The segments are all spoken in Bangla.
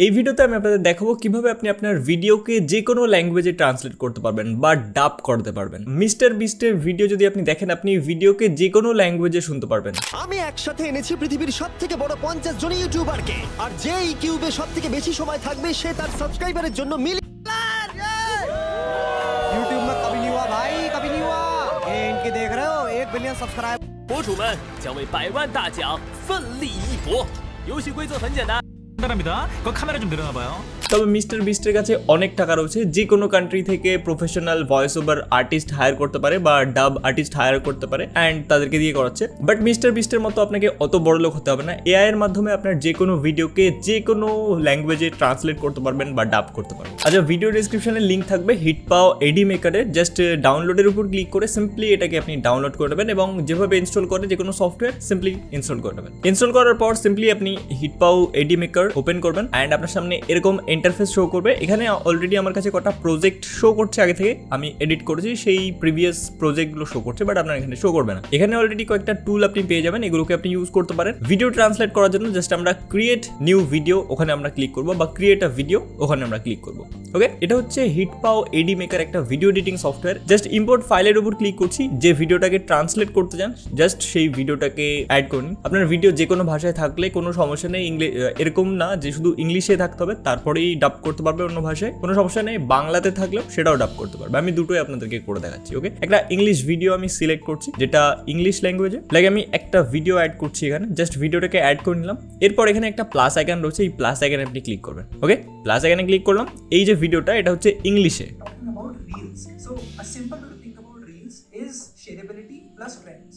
এই ভিডিওতে আমি আপনাদের দেখাবো কিভাবে আপনি আপনার ভিডিওকে যে কোনো ল্যাঙ্গুয়েজে ট্রান্সলেট করতে পারবেন বা ডাব করতে পারবেন। মিস্টার বিস্টের ভিডিও যদি আপনি দেখেন আপনি ভিডিওকে যে কোনো ল্যাঙ্গুয়েজে শুনতে পারবেন। আমি একসাথে এনেছি পৃথিবীর সবথেকে বড় 50 জন ইউটিউবারকে, আর যে এই কিউবে সবথেকে বেশি সময় থাকবে সে তার সাবস্ক্রাইবারের জন্য মিলিয়নার। YouTube में कभी नहीं हुआ भाई, कभी नहीं हुआ। ये इनके देख रहे हो 1 बिलियन सब्सक्राइबर।博主们将为100万大奖奋力一搏。游戏规则很简单。 그 카메라 좀 늘어나봐요. তবে মিস্টার বিস্টের কাছে অনেক টাকা রয়েছে, যে কোনো কান্ট্রি থেকে professional voice over artist hire করতে পারে বা ডাব আর্টিস্ট হায়ার করতে পারে অ্যান্ড তাদেরকে দিয়ে করাচ্ছে। বাট মিস্টার বিস্টের মতো আপনাকে অত বড় লোক হতে হবে না। এআই এর মাধ্যমে আপনার যে কোনো ভিডিওকে যে কোনো ল্যাঙ্গুয়েজে ট্রান্সলেট করতে পারবেন বা ডাব করতে পারবেন। আচ্ছা, ভিডিও ডেসক্রিপশনে লিঙ্ক থাকবে হিটপাও এডিমেকারের। জাস্ট ডাউনলোডের উপর ক্লিক করে সিম্পলি এটাকে আপনি ডাউনলোড করে নেবেন এবং যেভাবে ইনস্টল করে যে কোনো সফটওয়্যার সিম্পলি ইনস্টল করে নেবেন। ইনস্টল করার পর সিম্পলি আপনি হিটপাও এডিমেকার ওপেন করবেন অ্যান্ড আপনার সামনে এরকম ইন্টারফেস শো করবে। এখানে অলরেডি আমার কাছে কটা প্রজেক্ট শো করছে, আগে থেকে আমি এডিট করেছি সেই প্রিভিয়াস প্রজেক্টগুলো শো করছে, বাট আপনার এখানে শো করবে না। এখানে অলরেডি কয়েকটা টুল আপনি পেয়ে যাবেন, এগুলোকে আপনি ইউজ করতে পারেন ভিডিও ট্রান্সলেট করার জন্য। জাস্ট আমরা ক্রিয়েট নিউ ভিডিও ওখানে আমরা ক্লিক করবো বা ক্রিয়েট আ ভিডিও ওখানে আমরা ক্লিক করবো। ওকে, এটা হচ্ছে হিটপাও এডিমেকার একটা video editing software. Just import ফাইলের উপর ক্লিক করছি, যে ভিডিওটাকে ট্রান্সলেট করতে চান জাস্ট সেই ভিডিওটাকে অ্যাড করুন। আপনার ভিডিও যে কোনো ভাষায় থাকলে কোনো সমস্যা নেই, এরকম না যে শুধু ইংলিশে থাকতে হবে তারপরেই ডাব করতে পারবে অন্য ভাষায়, কোনো সমস্যা নেই। বাংলাতে থাকলেও সেটাও ডাব করতে পারবে। আমি দুটোই আপনাদেরকে করে দেখাচ্ছি। ওকে, একটা ইংলিশ ভিডিও আমি সিলেক্ট করছি যেটা ইংলিশ ল্যাঙ্গুয়েজে, লাইক আমি একটা ভিডিও অ্যাড করছি এখানে। জাস্ট ভিডিওটাকে অ্যাড করে নিলাম। এরপর এখানে একটা প্লাস আইকন রয়েছে, এই প্লাস আইকনে আপনি ক্লিক করবেন। ওকে, প্লাস আইকনে ক্লিক করলাম। এই যে ভিডিওটা এটা হচ্ছে ইংলিশে।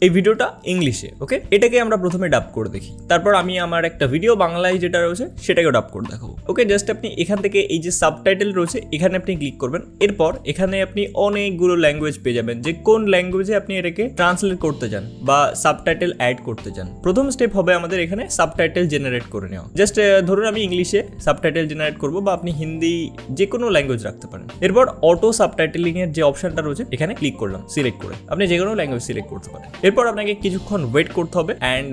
এই ভিডিওটা ইংলিশে। ওকে, এটাকে আমরা প্রথমে ডাব করে দেখি, তারপর আমি আমার একটা ভিডিও বাংলায় যেটা রয়েছে সেটাকে ডাব করে দেখাবো। ওকে, জাস্ট আপনি এখান থেকে এই যে সাবটাইটেল রয়েছে এখানে আপনি ক্লিক করবেন। এরপর এখানে আপনি অনেকগুলো ল্যাঙ্গুয়েজ পেয়ে যাবেন, যে কোন ল্যাঙ্গুয়েজে আপনি এটাকে ট্রান্সলেট করতে চান বা সাবটাইটেল অ্যাড করতে চান। প্রথম স্টেপ হবে আমাদের এখানে সাবটাইটেল জেনারেট করে নেওয়া। জাস্ট ধরুন আমি ইংলিশে সাবটাইটেল জেনারেট করবো বা আপনি হিন্দি যে কোনো ল্যাঙ্গুয়েজ রাখতে পারেন। এরপর অটো সাবটাইটেলিং এর যে অপশনটা রয়েছে এখানে ক্লিক করলাম, সিলেক্ট করে আপনি যে কোনো ল্যাঙ্গুয়েজ সিলেক্ট করতে পারেন। এরপর আপনাকে কিছুক্ষণ ওয়েট করতে হবে অ্যান্ড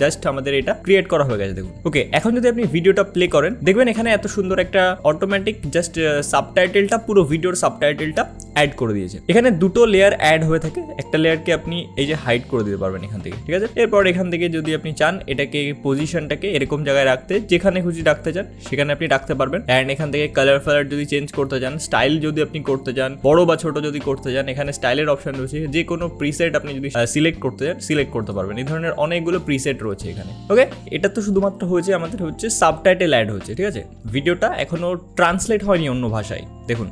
জাস্ট আমাদের এটা ক্রিয়েট করা হয়ে গেছে। দেখুন, ওকে, এখন যদি আপনি ভিডিওটা প্লে করেন দেখবেন এখানে এত সুন্দর একটা অটোমেটিক জাস্ট সাবটাইটেলটা পুরো ভিডিওর সাবটাইটেলটা অ্যাড করে দিয়েছে। এখানে দুটো লেয়ার অ্যাড হয়ে থাকে, একটা লেয়ারকে আপনি এই যে হাইড করে দিতে পারবেন এখান থেকে, ঠিক আছে। এরপর এখান থেকে যদি আপনি চান এটাকে পজিশনটাকে এরকম জায়গায় রাখতে, যেখানে খুশি রাখতে চান সেখানে আপনি রাখতে পারবেন। অ্যান্ড এখান থেকে কালার ফালার যদি চেঞ্জ করতে চান, স্টাইল যদি আপনি করতে চান, বড় বা ছোট যদি করতে চান, এখানে স্টাইলের অপশন রয়েছে। যে কোনো প্রিসেট আপনি যদি সিলেক্ট করতে চান সিলেক্ট করতে পারবেন। এই ধরনের অনেকগুলো প্রিসেট রয়েছে এখানে। ওকে, এটা তো শুধুমাত্র হয়েছে আমাদের হচ্ছে সাবটাইটেল অ্যাড হচ্ছে, ঠিক আছে। ভিডিওটা এখনো ট্রান্সলেট হয়নি অন্য ভাষায়। দেখুন,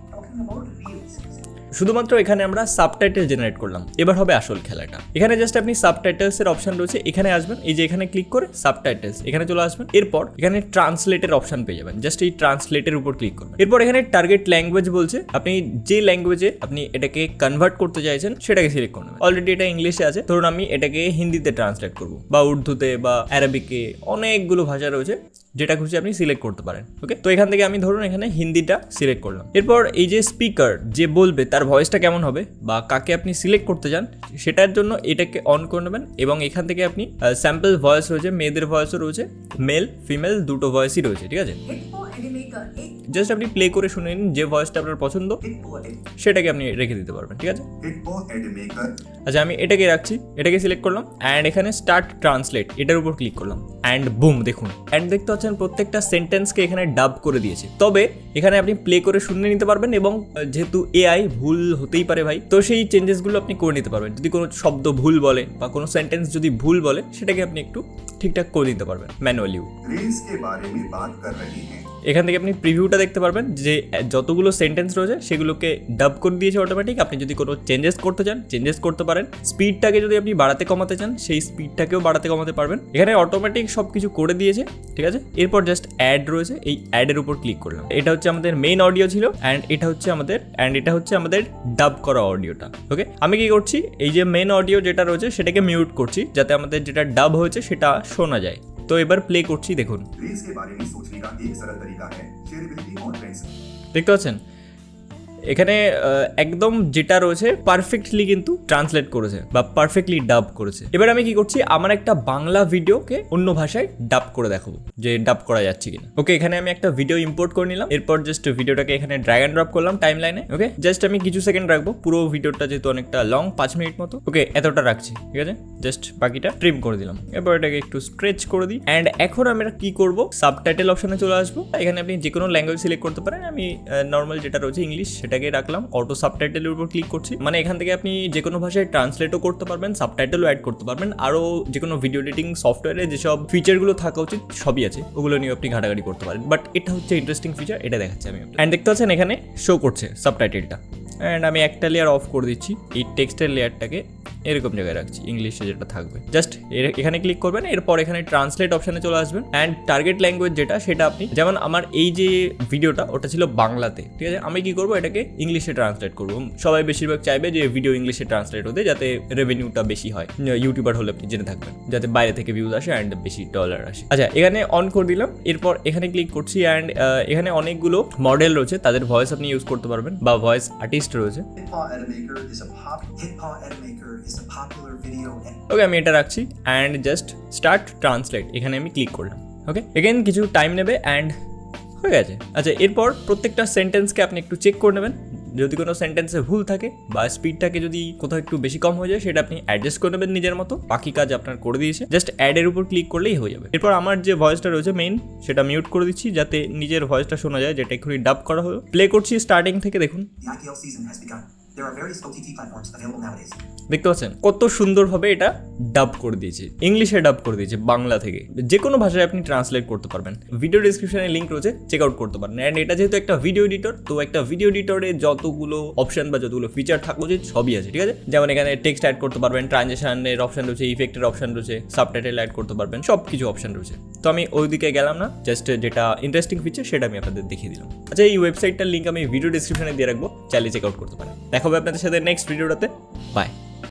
শুধুমাত্র এখানে আমরা সাবটাইটেল জেনারেট করলাম। এবার হবে আসল খেলাটা। এখানে জাস্ট আপনি সাবটাইটেলস এর অপশন রয়েছে, এখানে আসবেন, এই যে এখানে ক্লিক করে সাবটাইটেলস এখানে চলে আসবেন। এরপর এখানে ট্রান্সলেটের অপশন পেয়ে যাবেন, জাস্ট এই ট্রান্সলেটের উপর ক্লিক করবেন। এরপর এখানে টার্গেট ল্যাঙ্গুয়েজ বলছে, আপনি যে ল্যাঙ্গুয়েজে আপনি এটাকে কনভার্ট করতে চাইছেন সেটাকে সিলেক্ট করবেন। অলরেডি এটা ইংলিশে আছে, ধরুন আমি এটাকে হিন্দিতে ট্রান্সলেট করবো বা উর্দুতে বা আরবিকে, অনেকগুলো ভাষা রয়েছে, যেটা খুশি আপনি সিলেক্ট করতে পারেন। ওকে, তো এখান থেকে আমি ধরুন এখানে হিন্দিটা সিলেক্ট করলাম। এরপর এই যে স্পিকার যে বলবে তার ভয়েসটা কেমন হবে বা কাকে আপনি সিলেক্ট করতে চান সেটার জন্য এটাকে অন করে নেবেন এবং এখান থেকে আপনি স্যাম্পল ভয়েস রয়েছে, মেয়েদের ভয়েসও রয়েছে, মেল ফিমেল দুটো ভয়েসই রয়েছে, ঠিক আছে। জাস্ট আপনি প্লে করে শুনে নিন, যে ভয়েসটা আপনার পছন্দ সেটাকে আপনি রেখে দিতে পারবেন, ঠিক আছে। আচ্ছা, আমি এটাকে রাখছি, এটাকে সিলেক্ট করলাম অ্যান্ড এখানে স্টার্ট ট্রান্সলেট এটার উপর ক্লিক করলাম অ্যান্ড বুম, দেখুন অ্যান্ড দেখতে পাচ্ছেন প্রত্যেকটা সেন্টেন্সকে এখানে ডাব করে দিয়েছে। তবে এখানে আপনি প্লে করে শুনে নিতে পারবেন এবং যেহেতু এআই ভুল হতেই পারে ভাই, তো সেই চেঞ্জেসগুলো আপনি করে নিতে পারবেন। যদি কোনো শব্দ ভুল বলে বা কোনো সেন্টেন্স যদি ভুল বলে সেটাকে আপনি একটু ঠিকঠাক করে দিতে পারবেন ম্যানুয়ালি। এখান থেকে আপনি প্রিভিউটা দেখতে পারবেন যে যতগুলো সেন্টেন্স রয়েছে সেগুলোকে ডাব করে দিয়েছে অটোমেটিক। আপনি যদি কোনো চেঞ্জেস করতে চান চেঞ্জেস করতে পারেন। স্পিডটাকে যদি আপনি বাড়াতে কমাতে চান সেই স্পিডটাকেও বাড়াতে কমাতে পারবেন। এখানে অটোমেটিক সব কিছু করে দিয়েছে, ঠিক আছে। এরপর জাস্ট অ্যাড রয়েছে, এই অ্যাডের উপর ক্লিক করলাম। এটা হচ্ছে আমাদের মেইন অডিও ছিল অ্যান্ড এটা হচ্ছে আমাদের ডাব করা অডিওটা। ওকে, আমি কি করছি, এই যে মেইন অডিও যেটা রয়েছে সেটাকে মিউট করছি যাতে আমাদের যেটা ডাব হয়েছে সেটা শোনা যায়। তো এবার প্লে করছি, দেখুন দেখতে পাচ্ছেন এখানে একদম যেটা রয়েছে পারফেক্টলি কিন্তু ট্রান্সলেট করেছে বা পারফেক্টলি ডাব করেছে। এবার আমি কি করছি, আমার একটা বাংলা ভিডিওকে অন্য ভাষায় ডাব করে দেখাবো যে ডাব করা যাচ্ছে কিনা। ওকে, এখানে আমি একটা ভিডিও ইম্পোর্ট করে নিলাম, এরপর জাস্ট ভিডিওটাকে এখানে ড্র্যাগ এন্ড ড্রপ করলাম টাইম লাইনে। ওকে, জাস্ট আমি কিছু সেকেন্ড রাখবো, পুরো ভিডিওটা যেহেতু অনেকটা লং 5 মিনিট মতো। ওকে, এতটা রাখছি, ঠিক আছে, জাস্ট বাকিটা ট্রিম করে দিলাম। এরপর এটাকে একটু স্ট্রেচ করে দিই। অ্যান্ড এখন আমরা কি করব, সাবটাইটেল অপশনে চলে আসবো। এখানে আপনি যে কোনো ল্যাঙ্গুয়েজ সিলেক্ট করতে পারেন, আমি নর্মাল যেটা রয়েছে ইংলিশ সেটাকে রাখলাম। অটো সাবটাইটেলের উপর ক্লিক করছি, মানে এখান থেকে আপনি যে কোনো ভাষায় ট্রান্সলেটও করতে পারবেন, সাবটাইটেলও অ্যাড করতে পারবেন, আরও যে কোনো ভিডিও এডিটিং সফটওয়্যারে যেসব ফিচারগুলো থাকা উচিত সবই আছে, ওগুলো নিয়ে আপনি ঘাটাঘাটি করতে পারেন। বাট এটা হচ্ছে ইন্টারেস্টিং ফিচার, এটা দেখাচ্ছি আমি। অ্যান্ড দেখতে পাচ্ছেন এখানে শো করছে সাবটাইটেলটা। অ্যান্ড আমি একটা লেয়ার অফ করে দিচ্ছি, এই টেক্সটের লেয়ারটাকে এরকম জায়গায় রাখছি, ইংলিশে যেটা থাকবে। জাস্ট এখানে ক্লিক করবেন, এরপর এখানে ট্রান্সলেট অপশানে চলে আসবেন। অ্যান্ড টার্গেট ল্যাঙ্গুয়েজ যেটা, সেটা আপনি, যেমন আমার এই যে ভিডিওটা ওটা ছিল বাংলাতে, ঠিক আছে, আমি কি করবো, এটাকে ইংলিশে ট্রান্সলেট করবো। সবাই বেশিরভাগ চাইবে যে ভিডিও ইংলিশে ট্রান্সলেট হতে, যাতে রেভিনিউটা বেশি হয়, ইউটিউবার হলে আপনি জেনে থাকবেন, যাতে বাইরে থেকে ভিউজ আসে অ্যান্ড বেশি ডলার আসে। আচ্ছা, এখানে অন করে দিলাম, এরপর এখানে ক্লিক করছি। অ্যান্ড এখানে অনেকগুলো মডেল রয়েছে, তাদের ভয়েস আপনি ইউজ করতে পারবেন, বা ভয়েস আর্টিস্ট রয়েছে। ওকে, আমি এটা রাখছি। অ্যান্ড জাস্ট স্টার্ট ট্রান্সলেট, এখানে আমি ক্লিক করলাম। ওকে, এগেন কিছু টাইম নেবে অ্যান্ড হয়ে গেছে। আচ্ছা, এরপর প্রত্যেকটা সেন্টেন্সকে আপনি একটু চেক করে নেবেন, যদি কোনো সেন্টেন্সে ভুল থাকে বা স্পিডটাকে যদি কোথাও একটু বেশি কম হয়ে যায়, সেটা আপনি অ্যাডজাস্ট করে নেবেন নিজের মতো। বাকি কাজ আপনার করে দিয়েছে, জাস্ট অ্যাডের উপর ক্লিক করলেই হয়ে যাবে। এরপর আমার যে ভয়েসটা রয়েছে মেইন, সেটা মিউট করে দিচ্ছি, যাতে নিজের ভয়েসটা শোনা যায়, যেটা এক্ষুনি ডাব করা হলো। প্লে করছি স্টার্টিং থেকে, দেখুন দেখতে পাচ্ছেন কত সুন্দরভাবে এটা ডাব করে দিয়েছে, ইংলিশে ডাব করে দিয়েছে বাংলা থেকে। যে কোনো ভাষায় আপনি ট্রান্সলেট করতে পারবেন। ভিডিও ডিসক্রিপশনে লিঙ্ক রয়েছে, চেক আউট করতে পারেন। অ্যান্ড এটা যেহেতু একটা ভিডিও এডিটর, তো একটা ভিডিও এডিটরে যতগুলো অপশন বা যতগুলো ফিচার থাকা উচিত সবই আছে, ঠিক আছে। যেমন এখানে টেক্সট অ্যাড করতে পারবেন, ট্রানজেকশনের অপশন রয়েছে, ইফেক্টের অপশন রয়েছে, সাবটাইটেল অ্যাড করতে পারবেন, সব কিছু অপশন রয়েছে। তো আমি ওইদিকে গেলাম না, জাস্ট যেটা ইন্টারেস্টিং ফিচার সেটা আমি আপনাদের দেখিয়ে দিলাম। আচ্ছা, এই ওয়েবসাইটটার লিঙ্ক আমি ভিডিও ডিসক্রিপশনে দিয়ে রাখবো, চাইলে চেক আউট করতে পারেন। দেখা হবে আপনাদের সাথে নেক্সট ভিডিওটাতে। বাই।